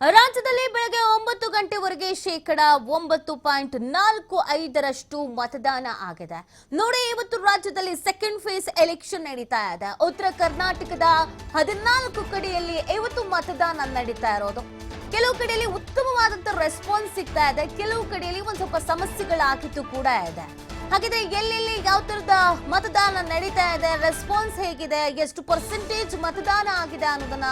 ರಾಜ್ಯದಲ್ಲಿ ಬೆಳಗ್ಗೆ 9 ಗಂಟೆವರೆಗೆ 9.45% ಮತದಾನ ಆಗಿದೆ. ನೋಡಿ, ಇವತ್ತು ರಾಜ್ಯದಲ್ಲಿ ಸೆಕೆಂಡ್ ಫೇಸ್ ಎಲೆಕ್ಷನ್ ನಡೀತಾ ಇದೆ. ಉತ್ತರ ಕರ್ನಾಟಕದ 14 ಕಡೆಯಲ್ಲಿ ಇವತ್ತು ಮತದಾನ ನಡೀತಾ ಇರೋದು. ಕೆಲವು ಕಡೆಯಲ್ಲಿ ಉತ್ತಮವಾದಂತ ರೆಸ್ಪಾನ್ಸ್ ಸಿಗ್ತಾ ಇದೆ, ಕೆಲವು ಕಡೆಯಲ್ಲಿ ಒಂದ್ ಸ್ವಲ್ಪ ಸಮಸ್ಯೆಗಳಾಗಿತ್ತು ಕೂಡ ಇದೆ. ಹಾಗಿದ್ರೆ ಎಲ್ಲೆಲ್ಲಿ ಯಾವ ತರದ ಮತದಾನ ನಡೀತಾ ಇದೆ, ರೆಸ್ಪಾನ್ಸ್ ಹೇಗಿದೆ, ಎಷ್ಟು ಪರ್ಸೆಂಟೇಜ್ ಮತದಾನ ಆಗಿದೆ ಅನ್ನೋದನ್ನ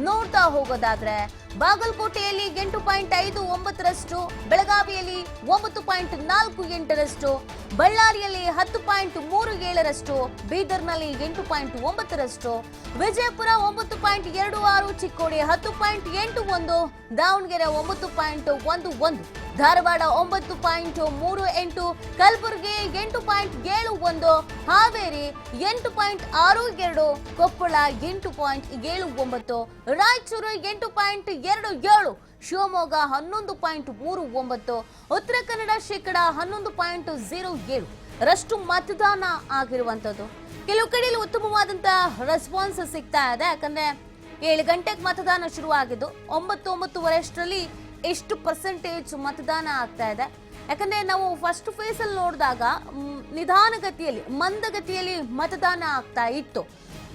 ನೋಡ್ತಾ ಹೋಗೋದಾದ್ರೆ, ಬಾಗಲಕೋಟೆಯಲ್ಲಿ 8.59%, ಬೆಳಗಾವಿಯಲ್ಲಿ 9.48%, ಬಳ್ಳಾರಿಯಲ್ಲಿ 10.37%, ಬೀದರ್ನಲ್ಲಿ 8.9%, ವಿಜಯಪುರ 9.26%, ಚಿಕ್ಕೋಡಿ 10.81%, ದಾವಣಗೆರೆ 9.11%, ಧಾರವಾಡ 9.38%, ಕಲಬುರಗಿ 8.71%, ಹಾವೇರಿ 8.62%, ಕೊಪ್ಪಳ 8.79%, ರಾಯಚೂರು 8.27%, ಶಿವಮೊಗ್ಗ 11.39%, ಉತ್ತರ ಕನ್ನಡ 11.07% ರಷ್ಟು ಮತದಾನ ಆಗಿರುವಂತದ್ದು. ಕೆಲವು ಕಡೆಯಲ್ಲಿ ಉತ್ತಮವಾದಂತಹ ರೆಸ್ಪಾನ್ಸ್ ಸಿಗ್ತಾ ಇದೆ. ಯಾಕಂದ್ರೆ 7 ಗಂಟೆಗೆ ಮತದಾನ ಶುರುವಾಗಿದ್ದು 9:09 ಎಷ್ಟು ಪರ್ಸೆಂಟೇಜ್ ಮತದಾನ ಆಗ್ತಾ ಇದೆ. ಯಾಕಂದ್ರೆ ನಾವು ಫಸ್ಟ್ ಫೇಸ್ ಅಲ್ಲಿ ನೋಡಿದಾಗ ನಿಧಾನಗತಿಯಲ್ಲಿ ಮಂದಗತಿಯಲ್ಲಿ ಮತದಾನ ಆಗ್ತಾ ಇತ್ತು.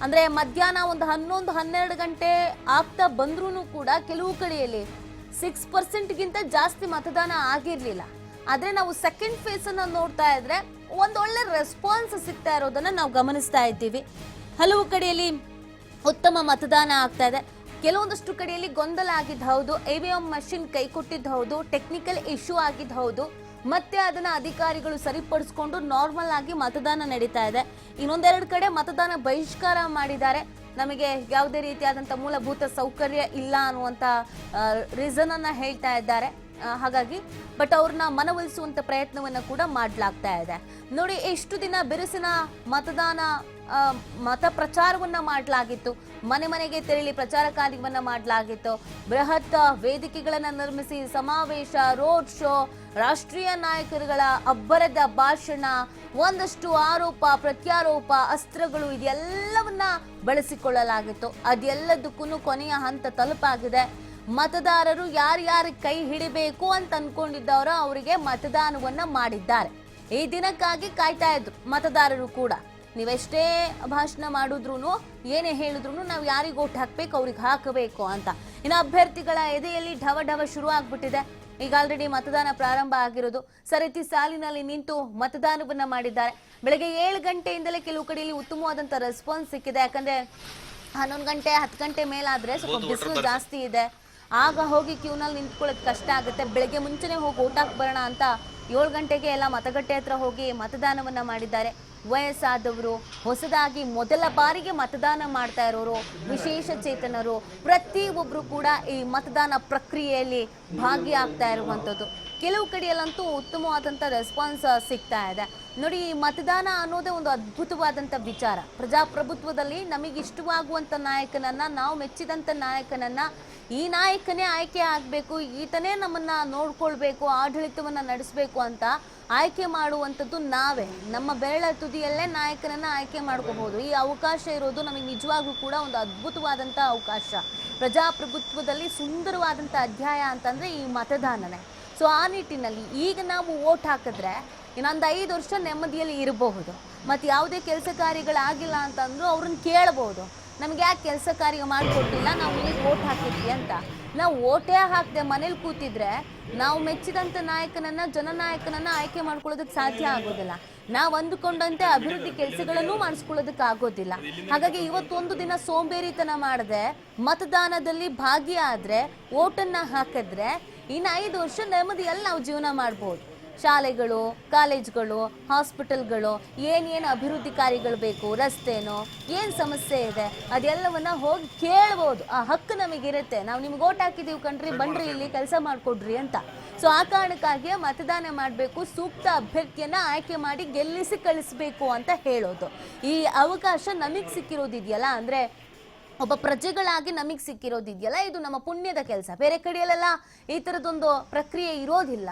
ಅಂದ್ರೆ ಮಧ್ಯಾಹ್ನ ಒಂದು 11-12 ಗಂಟೆ ಆಗ್ತಾ ಬಂದ್ರೂ ಕೂಡ ಕೆಲವು ಕಡೆಯಲ್ಲಿ 6%ಗಿಂತ ಜಾಸ್ತಿ ಮತದಾನ ಆಗಿರ್ಲಿಲ್ಲ. ಆದ್ರೆ ನಾವು ಸೆಕೆಂಡ್ ಫೇಸ್ ಅನ್ನ ನೋಡ್ತಾ ಇದ್ರೆ ಒಂದೊಳ್ಳೆ ರೆಸ್ಪಾನ್ಸ್ ಸಿಗ್ತಾ ಇರೋದನ್ನ ನಾವು ಗಮನಿಸ್ತಾ ಇದ್ದೀವಿ. ಹಲವು ಕಡೆಯಲ್ಲಿ ಉತ್ತಮ ಮತದಾನ ಆಗ್ತಾ ಇದೆ. ಕೆಲವೊಂದಷ್ಟು ಕಡೆಯಲ್ಲಿ ಗೊಂದಲ ಆಗಿದ್ದು ಹೌದು, EVM ಮಷಿನ್ ಕೈ ಕೊಟ್ಟಿದ್ದು ಹೌದು, ಟೆಕ್ನಿಕಲ್ ಇಶ್ಯೂ ಆಗಿದ್ದು ಹೌದು, ಮತ್ತೆ ಅದನ್ನ ಅಧಿಕಾರಿಗಳು ಸರಿಪಡಿಸ್ಕೊಂಡು ನಾರ್ಮಲ್ ಆಗಿ ಮತದಾನ ನಡೀತಾ ಇದೆ. ಇನ್ನೊಂದೆರಡು ಕಡೆ ಮತದಾನ ಬಹಿಷ್ಕಾರ ಮಾಡಿದ್ದಾರೆ. ನಮಗೆ ಯಾವುದೇ ರೀತಿಯಾದಂಥ ಮೂಲಭೂತ ಸೌಕರ್ಯ ಇಲ್ಲ ಅನ್ನುವಂಥ ರೀಸನ್ ಅನ್ನ ಹೇಳ್ತಾ ಇದ್ದಾರೆ. ಹಾಗಾಗಿ ಬಟ್ ಅವ್ರನ್ನ ಮನವೊಲಿಸುವಂತ ಪ್ರಯತ್ನವನ್ನ ಕೂಡ ಮಾಡಲಾಗ್ತಾ ಇದೆ. ನೋಡಿ, ಎಷ್ಟು ದಿನ ಬಿರುಸಿನ ಮತ ಪ್ರಚಾರವನ್ನ ಮಾಡಲಾಗಿತ್ತು, ಮನೆ ಮನೆಗೆ ತೆರಳಿ ಪ್ರಚಾರ ಕಾರ್ಯವನ್ನ ಮಾಡಲಾಗಿತ್ತು. ಬೃಹತ್ ವೇದಿಕೆಗಳನ್ನ ನಿರ್ಮಿಸಿ ಸಮಾವೇಶ, ರೋಡ್ ಶೋ, ರಾಷ್ಟ್ರೀಯ ನಾಯಕರುಗಳ ಅಬ್ಬರದ ಭಾಷಣ, ಒಂದಷ್ಟು ಆರೋಪ ಪ್ರತ್ಯಾರೋಪ, ಅಸ್ತ್ರಗಳು, ಇದೆಲ್ಲವನ್ನ ಬಳಸಿಕೊಳ್ಳಲಾಗಿತ್ತು. ಅದೆಲ್ಲದಕ್ಕೂ ಕೊನೆಯ ಹಂತ ತಲುಪಾಗಿದೆ. ಮತದಾರರು ಯಾರ್ಯಾರು ಕೈ ಹಿಡಿಬೇಕು ಅಂತ ಅನ್ಕೊಂಡಿದ್ದವರೋ ಅವರಿಗೆ ಮತದಾನವನ್ನ ಮಾಡಿದ್ದಾರೆ. ಈ ದಿನಕ್ಕಾಗಿ ಕಾಯ್ತಾ ಇದ್ರು ಮತದಾರರು ಕೂಡ. ನೀವೆಷ್ಟೇ ಭಾಷಣ ಮಾಡಿದ್ರು, ಏನೇ ಹೇಳಿದ್ರು, ನಾವು ಯಾರಿಗೆ ಓಟ್ ಹಾಕ್ಬೇಕು ಅವ್ರಿಗೆ ಹಾಕಬೇಕು ಅಂತ. ಇನ್ನು ಅಭ್ಯರ್ಥಿಗಳ ಎದೆಯಲ್ಲಿ ಢವ ಶುರು ಆಗ್ಬಿಟ್ಟಿದೆ. ಈಗ ಆಲ್ರೆಡಿ ಮತದಾನ ಪ್ರಾರಂಭ ಆಗಿರೋದು. ಸರತಿ ಸಾಲಿನಲ್ಲಿ ನಿಂತು ಮತದಾನವನ್ನ ಮಾಡಿದ್ದಾರೆ. ಬೆಳಗ್ಗೆ 7 ಗಂಟೆಯಿಂದಲೇ ಕೆಲವು ಕಡೆಯಲ್ಲಿ ಉತ್ತಮವಾದಂತ ರೆಸ್ಪಾನ್ಸ್ ಸಿಕ್ಕಿದೆ. ಯಾಕಂದ್ರೆ 11 ಗಂಟೆ 10 ಗಂಟೆ ಮೇಲಾದ್ರೆ ಸ್ವಲ್ಪ ಬಿಸಿಲು ಜಾಸ್ತಿ ಇದೆ, ಆಗ ಹೋಗಿ ಕ್ಯೂನಲ್ಲಿ ನಿಂತ್ಕೊಳ್ಳೋದು ಕಷ್ಟ ಆಗುತ್ತೆ. ಬೆಳಗ್ಗೆ ಮುಂಚೆನೆ ಹೋಗಿ ಓಟ್ ಹಾಕಿ ಬರೋಣ ಅಂತ 7 ಗಂಟೆಗೆ ಎಲ್ಲ ಮತಗಟ್ಟೆ ಹತ್ರ ಹೋಗಿ ಮತದಾನವನ್ನ ಮಾಡಿದ್ದಾರೆ. ವಯಸ್ಸಾದವರು, ಹೊಸದಾಗಿ ಮೊದಲ ಬಾರಿಗೆ ಮತದಾನ ಮಾಡ್ತಾ ಇರೋರು, ವಿಶೇಷ ಚೇತನರು, ಪ್ರತಿಯೊಬ್ಬರು ಕೂಡ ಈ ಮತದಾನ ಪ್ರಕ್ರಿಯೆಯಲ್ಲಿ ಭಾಗಿಯಾಗ್ತಾ ಇರುವಂಥದ್ದು. ಕೆಲವು ಕಡೆಯಲ್ಲಂತೂ ಉತ್ತಮವಾದಂಥ ರೆಸ್ಪಾನ್ಸ್ ಸಿಗ್ತಾ ಇದೆ. ನೋಡಿ, ಈ ಮತದಾನ ಅನ್ನೋದೇ ಒಂದು ಅದ್ಭುತವಾದಂಥ ವಿಚಾರ. ಪ್ರಜಾಪ್ರಭುತ್ವದಲ್ಲಿ ನಮಗೆ ಇಷ್ಟವಾಗುವಂಥ ನಾಯಕನನ್ನ, ನಾವು ಮೆಚ್ಚಿದಂಥ ನಾಯಕನನ್ನ, ಈ ನಾಯಕನೇ ಆಯ್ಕೆ ಆಗಬೇಕು, ಈತನೇ ನಮ್ಮನ್ನ ನೋಡ್ಕೊಳ್ಬೇಕು, ಆಡಳಿತವನ್ನ ನಡೆಸಬೇಕು ಅಂತ ಆಯ್ಕೆ ಮಾಡುವಂಥದ್ದು ನಾವೇ. ನಮ್ಮ ಬೆರಳ ತುದಿಯಲ್ಲೇ ನಾಯಕನನ್ನ ಆಯ್ಕೆ ಮಾಡ್ಕೋಬಹುದು. ಈ ಅವಕಾಶ ಇರೋದು ನಮಗೆ ನಿಜವಾಗ್ಲೂ ಕೂಡ ಒಂದು ಅದ್ಭುತವಾದಂಥ ಅವಕಾಶ. ಪ್ರಜಾಪ್ರಭುತ್ವದಲ್ಲಿ ಸುಂದರವಾದಂಥ ಅಧ್ಯಾಯ ಅಂತಂದ್ರೆ ಈ ಮತದಾನನೇ. ಸೊ ಆ ನಿಟ್ಟಿನಲ್ಲಿ ಈಗ ನಾವು ಓಟ್ ಹಾಕಿದ್ರೆ ಇನ್ನೊಂದು 5 ವರ್ಷ ನೆಮ್ಮದಿಯಲ್ಲಿ ಇರಬಹುದು. ಮತ್ತು ಯಾವುದೇ ಕೆಲಸ ಕಾರ್ಯಗಳಾಗಿಲ್ಲ ಅಂತಂದ್ರು ಅವ್ರನ್ನ ಕೇಳಬಹುದು, ನಮ್ಗೆ ಯಾಕೆ ಕೆಲಸ ಕಾರ್ಯ ಮಾಡಿಕೊಟ್ಟಿಲ್ಲ, ನಾವು ನಿಮಗೆ ಓಟ್ ಹಾಕಿದ್ವಿ ಅಂತ. ನಾವು ಓಟೇ ಹಾಕದೆ ಮನೇಲಿ ಕೂತಿದ್ರೆ ನಾವು ಮೆಚ್ಚಿದಂಥ ನಾಯಕನನ್ನ, ಜನನಾಯಕನನ್ನ ಆಯ್ಕೆ ಮಾಡ್ಕೊಳ್ಳೋದಕ್ಕೆ ಸಾಧ್ಯ ಆಗೋದಿಲ್ಲ. ನಾವು ಅಂದುಕೊಂಡಂತೆ ಅಭಿವೃದ್ಧಿ ಕೆಲಸಗಳನ್ನು ಮಾಡಿಸ್ಕೊಳ್ಳೋದಕ್ಕೆ ಆಗೋದಿಲ್ಲ. ಹಾಗಾಗಿ ಇವತ್ತೊಂದು ದಿನ ಸೋಂಬೇರಿತನ ಮಾಡದೆ ಮತದಾನದಲ್ಲಿ ಭಾಗಿಯಾದ್ರೆ, ಓಟನ್ನ ಹಾಕಿದ್ರೆ ಇನ್ನು 5 ವರ್ಷ ನೆಮ್ಮದಿಯಲ್ಲಿ ನಾವು ಜೀವನ ಮಾಡ್ಬೋದು. ಶಾಲೆಗಳು, ಕಾಲೇಜ್ಗಳು, ಹಾಸ್ಪಿಟಲ್ಗಳು, ಏನೇನು ಅಭಿವೃದ್ಧಿ ಕಾರ್ಯಗಳು ಬೇಕು, ರಸ್ತೆನೋ ಏನು ಸಮಸ್ಯೆ ಇದೆ ಅದೆಲ್ಲವನ್ನ ಹೋಗಿ ಕೇಳ್ಬೋದು. ಆ ಹಕ್ಕು ನಮಗಿರುತ್ತೆ. ನಾವು ನಿಮ್ಗೆ ಓಟ್ ಹಾಕಿದ್ದೀವಿ ಕಣ್ರಿ, ಬನ್ರಿ ಇಲ್ಲಿ ಕೆಲಸ ಮಾಡಿಕೊಡ್ರಿ ಅಂತ. ಸೊ ಆ ಕಾರಣಕ್ಕಾಗಿ ಮತದಾನ ಮಾಡಬೇಕು, ಸೂಕ್ತ ಅಭ್ಯರ್ಥಿಯನ್ನ ಆಯ್ಕೆ ಮಾಡಿ ಗೆಲ್ಲಿಸಿ ಕಳಿಸ್ಬೇಕು ಅಂತ ಹೇಳೋದು. ಈ ಅವಕಾಶ ನಮಗೆ ಸಿಕ್ಕಿರೋದಿದೆಯಲ್ಲ, ಅಂದ್ರೆ ಒಬ್ಬ ಪ್ರಜೆಗಳಾಗಿ ನಮಗೆ ಸಿಕ್ಕಿರೋದಿದೆಯಲ್ಲ, ಇದು ನಮ್ಮ ಪುಣ್ಯದ ಕೆಲಸ. ಬೇರೆ ಕಡೆಯಲ್ಲೆಲ್ಲ ಈ ಥರದೊಂದು ಪ್ರಕ್ರಿಯೆ ಇರೋದಿಲ್ಲ.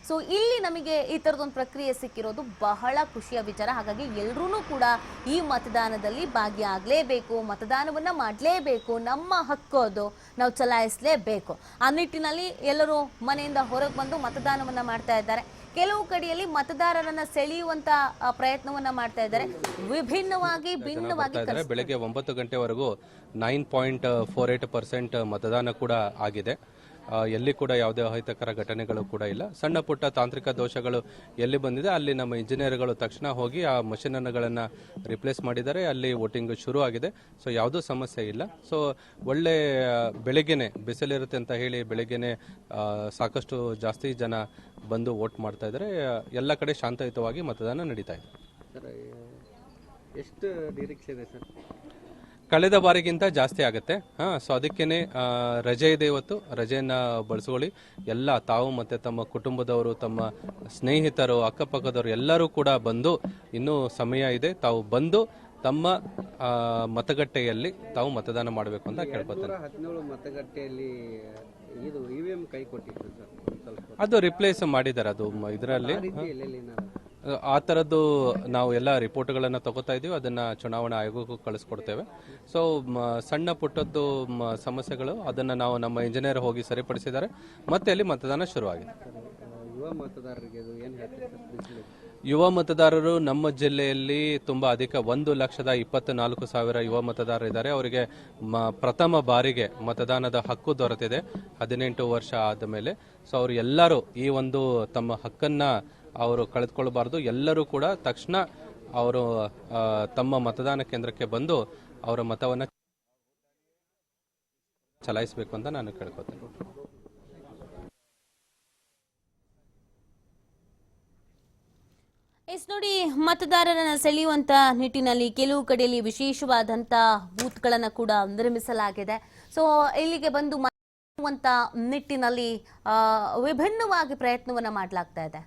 ಸೊ ಇಲ್ಲಿ ನಮಗೆ ಈ ಥರದೊಂದು ಪ್ರಕ್ರಿಯೆ ಸಿಕ್ಕಿರೋದು ಬಹಳ ಖುಷಿಯ ವಿಚಾರ. ಹಾಗಾಗಿ ಎಲ್ಲರೂ ಕೂಡ ಈ ಮತದಾನದಲ್ಲಿ ಭಾಗಿಯಾಗಲೇಬೇಕು, ಮತದಾನವನ್ನು ಮಾಡಲೇಬೇಕು, ನಮ್ಮ ಹಕ್ಕು ಅದು, ನಾವು ಚಲಾಯಿಸಲೇಬೇಕು. ಆ ನಿಟ್ಟಿನಲ್ಲಿ ಎಲ್ಲರೂ ಮನೆಯಿಂದ ಹೊರಗೆ ಬಂದು ಮತದಾನವನ್ನು ಮಾಡ್ತಾ ಇದ್ದಾರೆ. ಕೆಲವು ಕಡೆಯಲ್ಲಿ ಮತದಾರರನ್ನ ಸೆಳೆಯುವಂತ ಪ್ರಯತ್ನವನ್ನ ಮಾಡ್ತಾ ಇದ್ದಾರೆ. ವಿಭಿನ್ನವಾಗಿ ಭಿನ್ನವಾಗಿ ಬೆಳಗ್ಗೆ 9 ಗಂಟೆವರೆಗೂ 9.48% ಮತದಾನ ಕೂಡ ಆಗಿದೆ. ಎಲ್ಲಿ ಕೂಡ ಯಾವುದೇ ಅಹಿತಕರ ಘಟನೆಗಳು ಕೂಡ ಇಲ್ಲ. ಸಣ್ಣ ಪುಟ್ಟ ತಾಂತ್ರಿಕ ದೋಷಗಳು ಎಲ್ಲಿ ಬಂದಿದೆ ಅಲ್ಲಿ ನಮ್ಮ ಇಂಜಿನಿಯರ್ಗಳು ತಕ್ಷಣ ಹೋಗಿ ಆ ಮಷೀನ್ಗಳನ್ನು ರಿಪ್ಲೇಸ್ ಮಾಡಿದ್ದಾರೆ. ಅಲ್ಲಿ ವೋಟಿಂಗ್ ಶುರು ಆಗಿದೆ. ಸೊ ಯಾವುದೂ ಸಮಸ್ಯೆ ಇಲ್ಲ. ಸೊ ಒಳ್ಳೆ ಬೆಳಗ್ಗೆನೆ ಬಿಸಿಲಿರುತ್ತೆ ಅಂತ ಹೇಳಿ ಬೆಳಗ್ಗೆನೆ ಸಾಕಷ್ಟು ಜಾಸ್ತಿ ಜನ ಬಂದು ವೋಟ್ ಮಾಡ್ತಾ ಇದ್ದಾರೆ. ಎಲ್ಲ ಕಡೆ ಶಾಂತಯುತವಾಗಿ ಮತದಾನ ನಡೀತಾ ಇದೆ. ಎಷ್ಟು ನಿರೀಕ್ಷೆ ಇದೆ ಸರ್? ಕಳೆದ ಬಾರಿಗಿಂತ ಜಾಸ್ತಿ ಆಗುತ್ತೆ. ಸೊ ಅದಕ್ಕೇನೆ ರಜೆ ಇದೆ ಇವತ್ತು. ರಜೆಯನ್ನ ಬಳಸ್ಕೊಳ್ಳಿ. ಎಲ್ಲ ತಾವು ಮತ್ತೆ ತಮ್ಮ ಕುಟುಂಬದವರು, ತಮ್ಮ ಸ್ನೇಹಿತರು, ಅಕ್ಕಪಕ್ಕದವರು ಎಲ್ಲರೂ ಕೂಡ ಬಂದು, ಇನ್ನೂ ಸಮಯ ಇದೆ, ತಾವು ಬಂದು ತಮ್ಮ ಮತಗಟ್ಟೆಯಲ್ಲಿ ತಾವು ಮತದಾನ ಮಾಡಬೇಕು ಅಂತ ಕೇಳ್ಕೊತಾರೆ. 17 ಮತಗಟ್ಟೆಯಲ್ಲಿ ಇದು ಇವಿಎಂ ಕೈ ಕೊಟ್ಟಿತ್ತು ಸರ್, ಅದು ರಿಪ್ಲೇಸ್ ಮಾಡಿದ್ದಾರೆ. ಅದು ಇದರಲ್ಲಿ ಆ ಥರದ್ದು ನಾವು ಎಲ್ಲ ರಿಪೋರ್ಟ್ಗಳನ್ನು ತಗೋತಾ ಇದ್ದೀವಿ. ಅದನ್ನು ಚುನಾವಣಾ ಆಯೋಗಕ್ಕೂ ಕಳಿಸ್ಕೊಡ್ತೇವೆ. ಸೊ ಸಣ್ಣ ಪುಟ್ಟದ್ದು ಸಮಸ್ಯೆಗಳು ಅದನ್ನು ನಾವು ನಮ್ಮ ಇಂಜಿನಿಯರ್ ಹೋಗಿ ಸರಿಪಡಿಸಿದ್ದಾರೆ. ಮತ್ತೆ ಅಲ್ಲಿ ಮತದಾನ ಶುರುವಾಗಿದೆ. ಯುವ ಮತದಾರರಿಗೆ ಏನು ಹೇಳ್ತಾರೆ? ಯುವ ಮತದಾರರು ನಮ್ಮ ಜಿಲ್ಲೆಯಲ್ಲಿ ತುಂಬಾ ಅಧಿಕ 1,24,000 ಯುವ ಮತದಾರರಿದ್ದಾರೆ. ಅವರಿಗೆ ಪ್ರಥಮ ಬಾರಿಗೆ ಮತದಾನದ ಹಕ್ಕು ದೊರೆತಿದೆ 18 ವರ್ಷ ಆದ ಮೇಲೆ. ಸೊ ಅವರು ಎಲ್ಲರೂ ಈ ಒಂದು ತಮ್ಮ ಹಕ್ಕನ್ನ ಅವರು ಕಳೆದುಕೊಳ್ಳಬಾರದು. ಎಲ್ಲರೂ ಕೂಡ ತಕ್ಷಣ ಅವರು ತಮ್ಮ ಮತದಾನ ಕೇಂದ್ರಕ್ಕೆ ಬಂದು ಅವರ ಮತವನ್ನು ಚಲಾಯಿಸಬೇಕು ಅಂತ ನಾನು ಕೇಳ್ಕೊತೇನೆ. ನೋಡಿ, ಮತದಾರರನ್ನ ಸೆಳೆಯುವಂತ ನಿಟ್ಟಿನಲ್ಲಿ ಕೆಲವು ಕಡೆಯಲ್ಲಿ ವಿಶೇಷವಾದಂತ ಬೂತ್ಗಳನ್ನು ಕೂಡ ನಿರ್ಮಿಸಲಾಗಿದೆ. ಸೊ ಇಲ್ಲಿಗೆ ಬಂದು ನಿಟ್ಟಿನಲ್ಲಿ ವಿಭಿನ್ನವಾಗಿ ಪ್ರಯತ್ನವನ್ನ ಮಾಡಲಾಗ್ತಾ ಇದೆ.